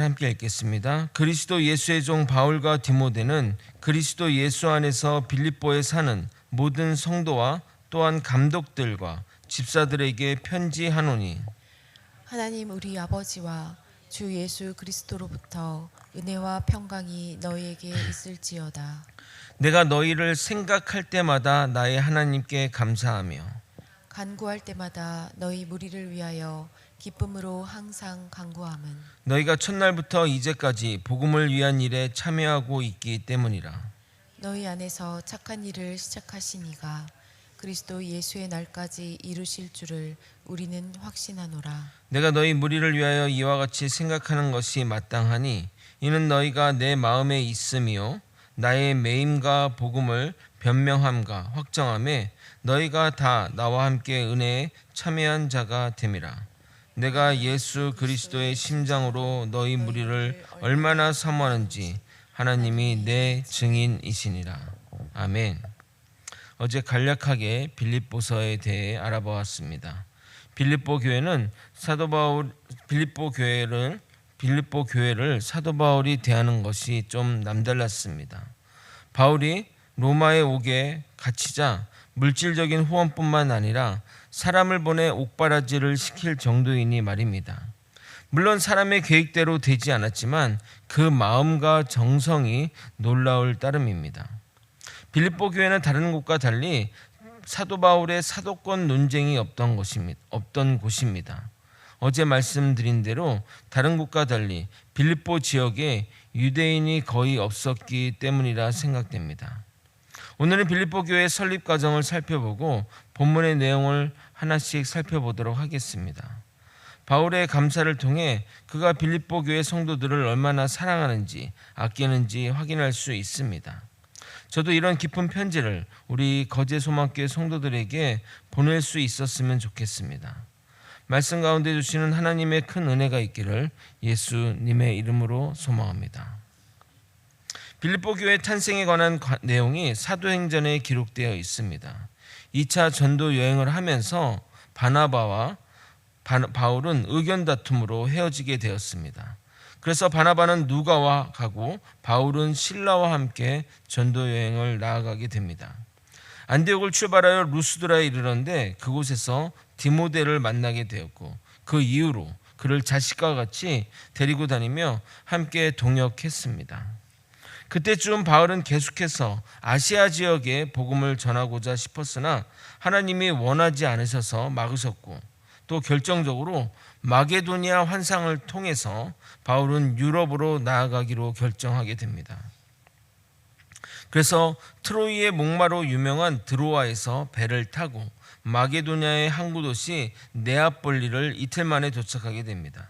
함께 읽겠습니다. 그리스도 예수의 종 바울과 디모데는 그리스도 예수 안에서 빌립보에 사는 모든 성도와 또한 감독들과 집사들에게 편지하노니, 하나님 우리 아버지와 주 예수 그리스도로부터 은혜와 평강이 너희에게 있을지어다. 내가 너희를 생각할 때마다 나의 하나님께 감사하며 간구할 때마다 너희 무리를 위하여 기쁨으로 항상 간구함은 너희가 첫날부터 이제까지 복음을 위한 일에 참여하고 있기 때문이라. 너희 안에서 착한 일을 시작하시니가 그리스도 예수의 날까지 이루실 줄을 우리는 확신하노라. 내가 너희 무리를 위하여 이와 같이 생각하는 것이 마땅하니, 이는 너희가 내 마음에 있음이요 나의 매임과 복음을 변명함과 확정함에 너희가 다 나와 함께 은혜에 참여한 자가 됨이라. 내가 예수 그리스도의 심장으로 너희 무리를 얼마나 사모하는지 하나님이 내 증인이시니라. 아멘. 어제 간략하게 빌립보서에 대해 알아보았습니다. 빌립보 교회는 빌립보 교회를 사도 바울이 대하는 것이 좀 남달랐습니다. 바울이 로마에 오게 갇히자 물질적인 후원뿐만 아니라 사람을 보내 옥바라지를 시킬 정도이니 말입니다. 물론 사람의 계획대로 되지 않았지만 그 마음과 정성이 놀라울 따름입니다. 빌립보 교회는 다른 곳과 달리 사도 바울의 사도권 논쟁이 없던 곳입니다. 어제 말씀드린 대로 다른 곳과 달리 빌립보 지역에 유대인이 거의 없었기 때문이라 생각됩니다. 오늘은 빌립보 교회의 설립 과정을 살펴보고 본문의 내용을 하나씩 살펴보도록 하겠습니다. 바울의 감사를 통해 그가 빌립보 교회 성도들을 얼마나 사랑하는지 아끼는지 확인할 수 있습니다. 저도 이런 깊은 편지를 우리 거제소망교회 성도들에게 보낼 수 있었으면 좋겠습니다. 말씀 가운데 주시는 하나님의 큰 은혜가 있기를 예수님의 이름으로 소망합니다. 빌립보 교회 탄생에 관한 내용이 사도행전에 기록되어 있습니다. 2차 전도 여행을 하면서 바나바와 바울은 의견 다툼으로 헤어지게 되었습니다. 그래서 바나바는 누가와 가고 바울은 실라와 함께 전도 여행을 나아가게 됩니다. 안디옥을 출발하여 루스드라에 이르렀는데 그곳에서 디모데를 만나게 되었고 그 이후로 그를 자식과 같이 데리고 다니며 함께 동역했습니다. 그때쯤 바울은 계속해서 아시아 지역에 복음을 전하고자 싶었으나 하나님이 원하지 않으셔서 막으셨고, 또 결정적으로 마게도니아 환상을 통해서 바울은 유럽으로 나아가기로 결정하게 됩니다. 그래서 트로이의 목마로 유명한 드로아에서 배를 타고 마게도니아의 항구 도시 네아폴리를 이틀 만에 도착하게 됩니다.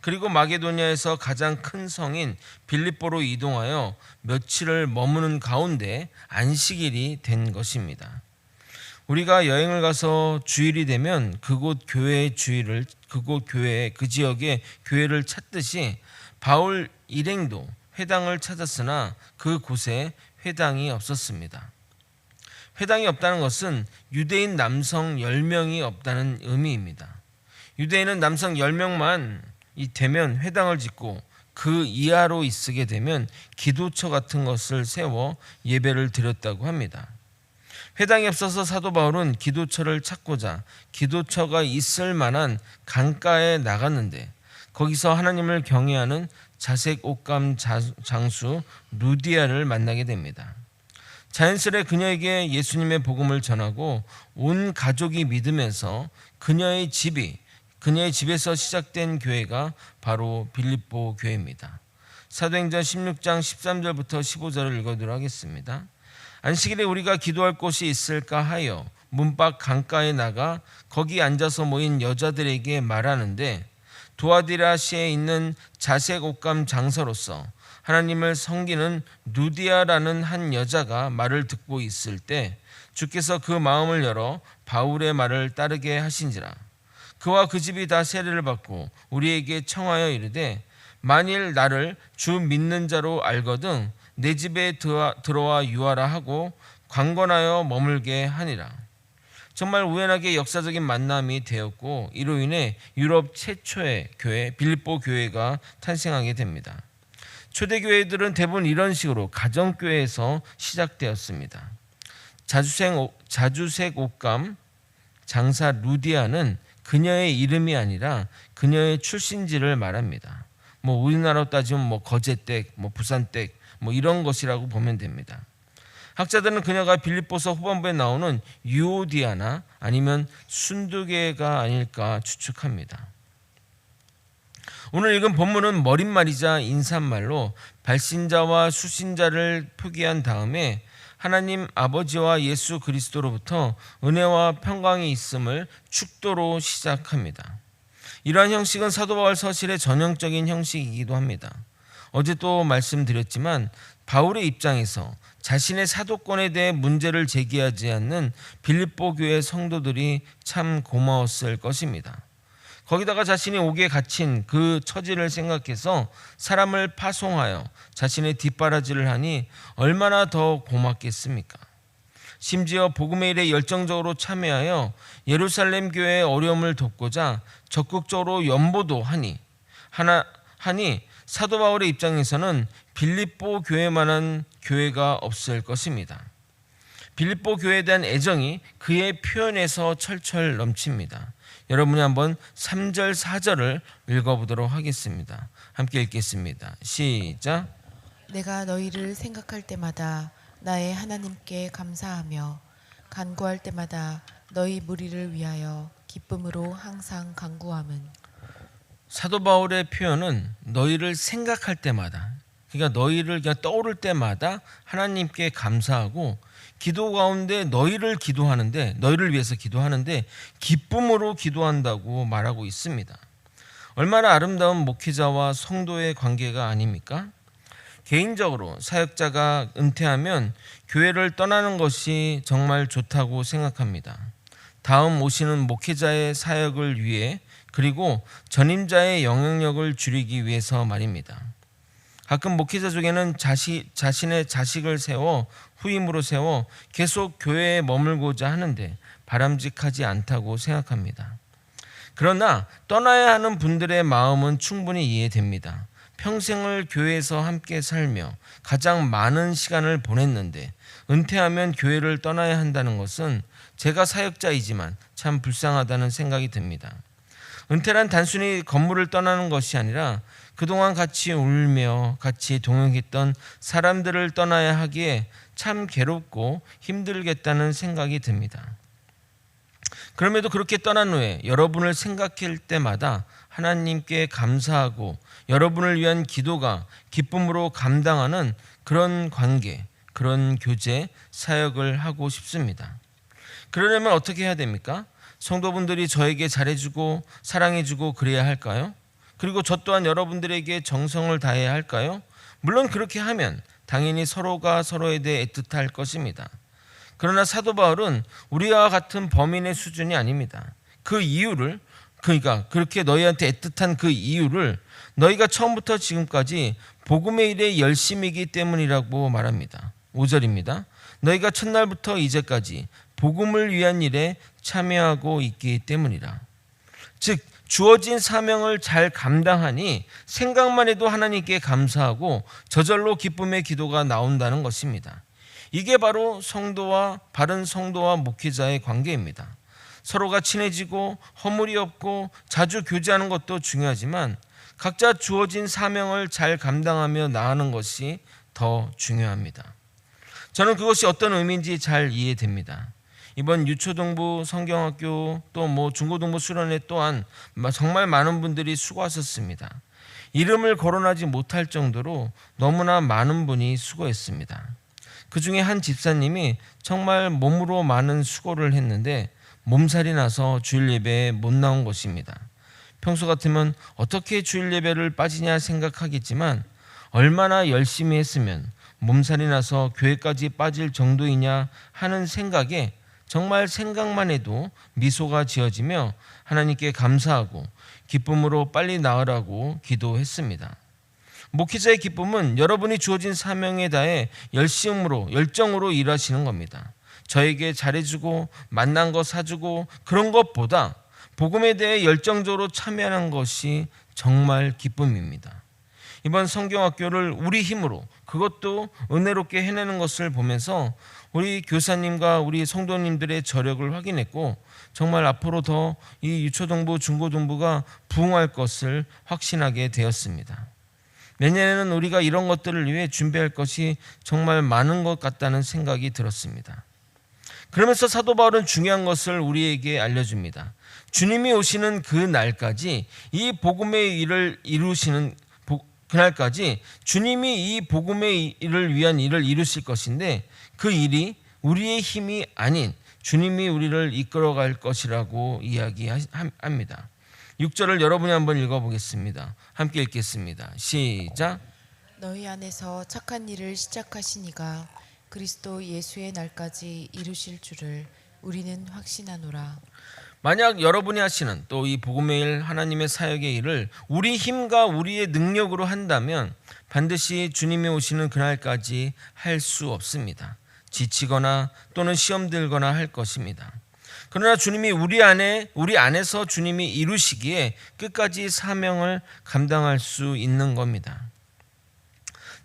그리고 마게도니아에서 가장 큰 성인 빌립보로 이동하여 며칠을 머무는 가운데 안식일이 된 것입니다. 우리가 여행을 가서 주일이 되면 그 지역의 교회를 찾듯이 바울 일행도 회당을 찾았으나 그곳에 회당이 없었습니다. 회당이 없다는 것은 유대인 남성 10명이 없다는 의미입니다. 유대인은 남성 10명만 되면 회당을 짓고 그 이하로 있게 되면 기도처 같은 것을 세워 예배를 드렸다고 합니다. 회당이 없어서 사도 바울은 기도처를 찾고자 기도처가 있을 만한 강가에 나갔는데 거기서 하나님을 경외하는 자색 옷감 장수 루디아를 만나게 됩니다. 자연스레 그녀에게 예수님의 복음을 전하고 온 가족이 믿으면서 그녀의 집에서 시작된 교회가 바로 빌립보 교회입니다. 사도행전 16장 13절부터 15절을 읽어드리도록 하겠습니다. 안식일에 우리가 기도할 곳이 있을까 하여 문밖 강가에 나가 거기 앉아서 모인 여자들에게 말하는데, 두아디라시에 있는 자색 옷감 장서로서 하나님을 섬기는 루디아라는 한 여자가 말을 듣고 있을 때 주께서 그 마음을 열어 바울의 말을 따르게 하신지라. 그와 그 집이 다 세례를 받고 우리에게 청하여 이르되, 만일 나를 주 믿는 자로 알거든 내 집에 들어와 유하라 하고 강권하여 머물게 하니라. 정말 우연하게 역사적인 만남이 되었고 이로 인해 유럽 최초의 교회 빌립보 교회가 탄생하게 됩니다. 초대 교회들은 대부분 이런 식으로 가정교회에서 시작되었습니다. 자주색 옷감 장사 루디아는 그녀의 이름이 아니라 그녀의 출신지를 말합니다. 우리나라로 따지면 거제댁, 부산댁 이런 것이라고 보면 됩니다. 학자들은 그녀가 빌립보서 후반부에 나오는 유오디아나 아니면 순두계가 아닐까 추측합니다. 오늘 읽은 본문은 머릿말이자 인사말로 발신자와 수신자를 표기한 다음에 하나님 아버지와 예수 그리스도로부터 은혜와 평강이 있음을 축도로 시작합니다. 이러한 형식은 사도 바울 서실의 전형적인 형식이기도 합니다. 어제 또 말씀드렸지만 바울의 입장에서 자신의 사도권에 대해 문제를 제기하지 않는 빌립보 교회 성도들이 참 고마웠을 것입니다. 거기다가 자신이 옥에 갇힌 그 처지를 생각해서 사람을 파송하여 자신의 뒷바라지를 하니 얼마나 더 고맙겠습니까? 심지어 복음의 일에 열정적으로 참여하여 예루살렘 교회의 어려움을 돕고자 적극적으로 연보도 하니 사도 바울의 입장에서는 빌립보 교회만한 교회가 없을 것입니다. 빌립보 교회에 대한 애정이 그의 표현에서 철철 넘칩니다. 여러분이 한번 3절 4절을 읽어보도록 하겠습니다. 함께 읽겠습니다. 시작. 내가 너희를 생각할 때마다 나의 하나님께 감사하며 간구할 때마다 너희 무리를 위하여 기쁨으로 항상 간구함은. 사도 바울의 표현은 너희를 생각할 때마다, 그러니까 너희를 그냥 떠오를 때마다 하나님께 감사하고 기도 가운데 너희를 위해서 기도하는데 기쁨으로 기도한다고 말하고 있습니다. 얼마나 아름다운 목회자와 성도의 관계가 아닙니까? 개인적으로 사역자가 은퇴하면 교회를 떠나는 것이 정말 좋다고 생각합니다. 다음 오시는 목회자의 사역을 위해 그리고 전임자의 영향력을 줄이기 위해서 말입니다. 가끔 목회자 중에는 자신의 자식을 후임으로 세워 계속 교회에 머물고자 하는데 바람직하지 않다고 생각합니다. 그러나 떠나야 하는 분들의 마음은 충분히 이해됩니다. 평생을 교회에서 함께 살며 가장 많은 시간을 보냈는데 은퇴하면 교회를 떠나야 한다는 것은 제가 사역자이지만 참 불쌍하다는 생각이 듭니다. 은퇴란 단순히 건물을 떠나는 것이 아니라 그동안 같이 울며 같이 동행했던 사람들을 떠나야 하기에 참 괴롭고 힘들겠다는 생각이 듭니다. 그럼에도 그렇게 떠난 후에 여러분을 생각할 때마다 하나님께 감사하고 여러분을 위한 기도가 기쁨으로 감당하는 그런 관계, 그런 교제, 사역을 하고 싶습니다. 그러려면 어떻게 해야 됩니까? 성도분들이 저에게 잘해주고 사랑해주고 그래야 할까요? 그리고 저 또한 여러분들에게 정성을 다해야 할까요? 물론 그렇게 하면 당연히 서로가 서로에 대해 애틋할 것입니다. 그러나 사도 바울은 우리와 같은 범인의 수준이 아닙니다. 그 이유를, 그러니까 그렇게 너희한테 애틋한 그 이유를 너희가 처음부터 지금까지 복음의 일에 열심이기 때문이라고 말합니다. 5절입니다. 너희가 첫날부터 이제까지 복음을 위한 일에 참여하고 있기 때문이라. 즉 주어진 사명을 잘 감당하니 생각만 해도 하나님께 감사하고 저절로 기쁨의 기도가 나온다는 것입니다. 이게 바로 바른 성도와 목회자의 관계입니다. 서로가 친해지고 허물이 없고 자주 교제하는 것도 중요하지만 각자 주어진 사명을 잘 감당하며 나아가는 것이 더 중요합니다. 저는 그것이 어떤 의미인지 잘 이해됩니다. 이번 유초동부 성경학교 또 중고등부 수련회 또한 정말 많은 분들이 수고하셨습니다. 이름을 거론하지 못할 정도로 너무나 많은 분이 수고했습니다. 그 중에 한 집사님이 정말 몸으로 많은 수고를 했는데 몸살이 나서 주일 예배에 못 나온 것입니다. 평소 같으면 어떻게 주일 예배를 빠지냐 생각하겠지만 얼마나 열심히 했으면 몸살이 나서 교회까지 빠질 정도이냐 하는 생각에 정말 생각만 해도 미소가 지어지며 하나님께 감사하고 기쁨으로 빨리 나으라고 기도했습니다. 목회자의 기쁨은 여러분이 주어진 사명에 다해 열정으로 일하시는 겁니다. 저에게 잘해주고 만난 거 사주고 그런 것보다 복음에 대해 열정적으로 참여하는 것이 정말 기쁨입니다. 이번 성경학교를 우리 힘으로 그것도 은혜롭게 해내는 것을 보면서 우리 교사님과 우리 성도님들의 저력을 확인했고 정말 앞으로 더 이 유초등부 중고등부가 부흥할 것을 확신하게 되었습니다. 내년에는 우리가 이런 것들을 위해 준비할 것이 정말 많은 것 같다는 생각이 들었습니다. 그러면서 사도 바울은 중요한 것을 우리에게 알려줍니다. 주님이 오시는 그 날까지 이 복음의 일을 이루시는 그날까지 주님이 이 복음의 일을 위한 일을 이루실 것인데 그 일이 우리의 힘이 아닌 주님이 우리를 이끌어갈 것이라고 이야기합니다. 6절을 여러분이 한번 읽어보겠습니다. 함께 읽겠습니다. 시작. 너희 안에서 착한 일을 시작하시니가 그리스도 예수의 날까지 이루실 줄을 우리는 확신하노라. 만약 여러분이 하시는 또 이 복음의 일 하나님의 사역의 일을 우리 힘과 우리의 능력으로 한다면 반드시 주님이 오시는 그날까지 할 수 없습니다. 지치거나 또는 시험 들거나 할 것입니다. 그러나 주님이 우리 안에서 주님이 이루시기에 끝까지 사명을 감당할 수 있는 겁니다.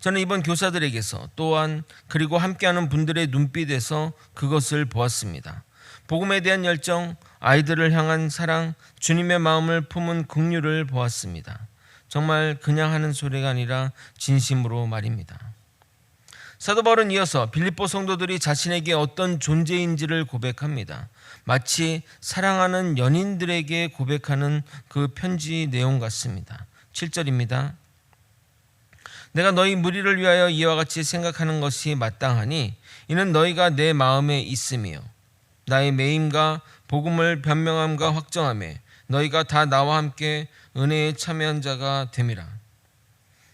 저는 이번 교사들에게서 또한 그리고 함께하는 분들의 눈빛에서 그것을 보았습니다. 복음에 대한 열정, 아이들을 향한 사랑, 주님의 마음을 품은 긍휼을 보았습니다. 정말 그냥 하는 소리가 아니라 진심으로 말입니다. 사도 바울은 이어서 빌립보 성도들이 자신에게 어떤 존재인지를 고백합니다. 마치 사랑하는 연인들에게 고백하는 그 편지 내용 같습니다. 7절입니다. 내가 너희 무리를 위하여 이와 같이 생각하는 것이 마땅하니 이는 너희가 내 마음에 있으며 나의 매임과 복음을 변명함과 확정함에 너희가 다 나와 함께 은혜에 참여한 자가 됨이라.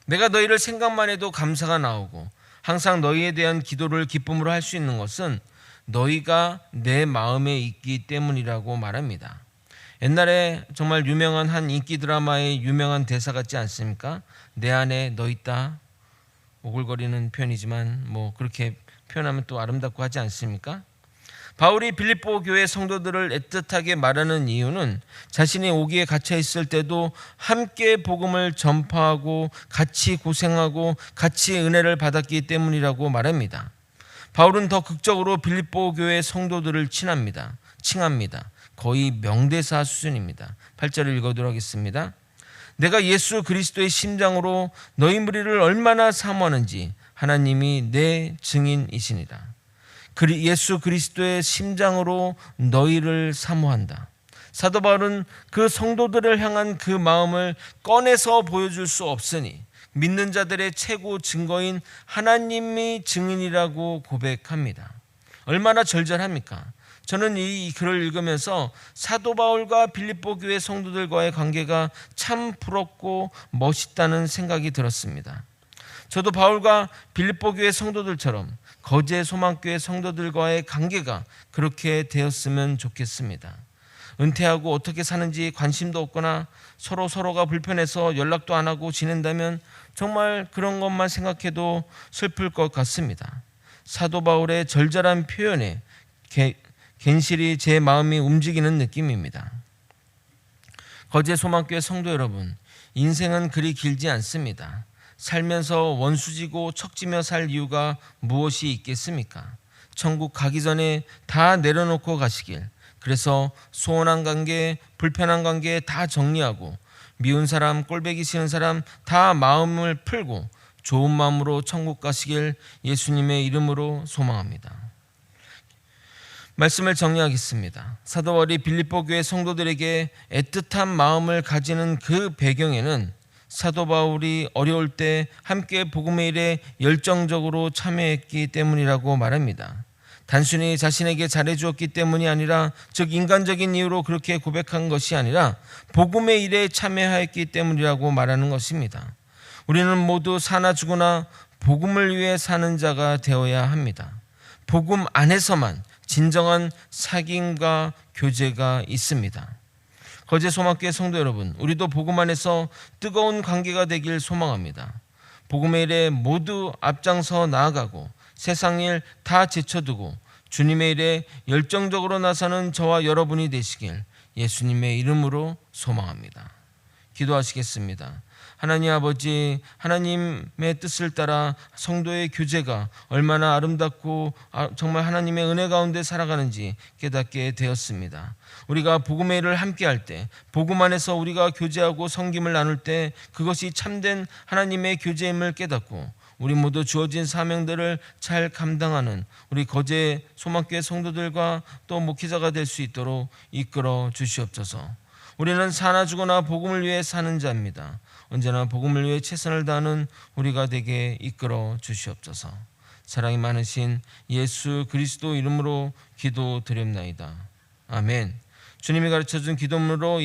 내가 너희를 생각만 해도 감사가 나오고 항상 너희에 대한 기도를 기쁨으로 할 수 있는 것은 너희가 내 마음에 있기 때문이라고 말합니다. 옛날에 정말 유명한 한 인기 드라마의 유명한 대사 같지 않습니까? 내 안에 너 있다. 오글거리는 표현이지만 그렇게 표현하면 또 아름답고 하지 않습니까? 바울이 빌립보 교회 성도들을 애틋하게 말하는 이유는 자신이 오기에 갇혀 있을 때도 함께 복음을 전파하고 같이 고생하고 같이 은혜를 받았기 때문이라고 말합니다. 바울은 더 극적으로 빌립보 교회 성도들을 칭합니다. 거의 명대사 수준입니다. 8절을 읽어보도록 하겠습니다. 내가 예수 그리스도의 심장으로 너희 무리를 얼마나 사모하는지 하나님이 내 증인이시니라. 예수 그리스도의 심장으로 너희를 사모한다. 사도 바울은 그 성도들을 향한 그 마음을 꺼내서 보여줄 수 없으니 믿는 자들의 최고 증거인 하나님이 증인이라고 고백합니다. 얼마나 절절합니까? 저는 이 글을 읽으면서 사도 바울과 빌립보 교회 성도들과의 관계가 참 부럽고 멋있다는 생각이 들었습니다. 저도 바울과 빌립보 교회 성도들처럼 거제 소망교회 성도들과의 관계가 그렇게 되었으면 좋겠습니다. 은퇴하고 어떻게 사는지 관심도 없거나 서로가 불편해서 연락도 안 하고 지낸다면 정말 그런 것만 생각해도 슬플 것 같습니다. 사도 바울의 절절한 표현에 괜시리 제 마음이 움직이는 느낌입니다. 거제 소망교회 성도 여러분, 인생은 그리 길지 않습니다. 살면서 원수지고 척지며 살 이유가 무엇이 있겠습니까? 천국 가기 전에 다 내려놓고 가시길. 그래서 소원한 관계, 불편한 관계 다 정리하고 미운 사람, 꼴보기 싫은 사람 다 마음을 풀고 좋은 마음으로 천국 가시길 예수님의 이름으로 소망합니다. 말씀을 정리하겠습니다. 사도 바울이 빌립보 교회 성도들에게 애틋한 마음을 가지는 그 배경에는 사도 바울이 어려울 때 함께 복음의 일에 열정적으로 참여했기 때문이라고 말합니다. 단순히 자신에게 잘해주었기 때문이 아니라 즉 인간적인 이유로 그렇게 고백한 것이 아니라 복음의 일에 참여하였기 때문이라고 말하는 것입니다. 우리는 모두 사나 죽으나 복음을 위해 사는 자가 되어야 합니다. 복음 안에서만 진정한 사귐과 교제가 있습니다. 거제 소망교회 성도 여러분, 우리도 복음 안에서 뜨거운 관계가 되길 소망합니다. 복음의 일에 모두 앞장서 나아가고 세상 일 다 제쳐두고 주님의 일에 열정적으로 나서는 저와 여러분이 되시길 예수님의 이름으로 소망합니다. 기도하시겠습니다. 하나님 아버지, 하나님의 뜻을 따라 성도의 교제가 얼마나 아름답고 정말 하나님의 은혜 가운데 살아가는지 깨닫게 되었습니다. 우리가 복음의 일을 함께할 때, 복음 안에서 우리가 교제하고 섬김을 나눌 때 그것이 참된 하나님의 교제임을 깨닫고 우리 모두 주어진 사명들을 잘 감당하는 우리 거제 소망교회 성도들과 또 목회자가 될 수 있도록 이끌어 주시옵소서. 우리는 사나 죽어나 복음을 위해 사는 자입니다. 언제나 복음을 위해 최선을 다하는 우리가 되게 이끌어 주시옵소서. 사랑이 많으신 예수 그리스도 이름으로 기도드립나이다. 아멘. 주님이 가르쳐준 기도문으로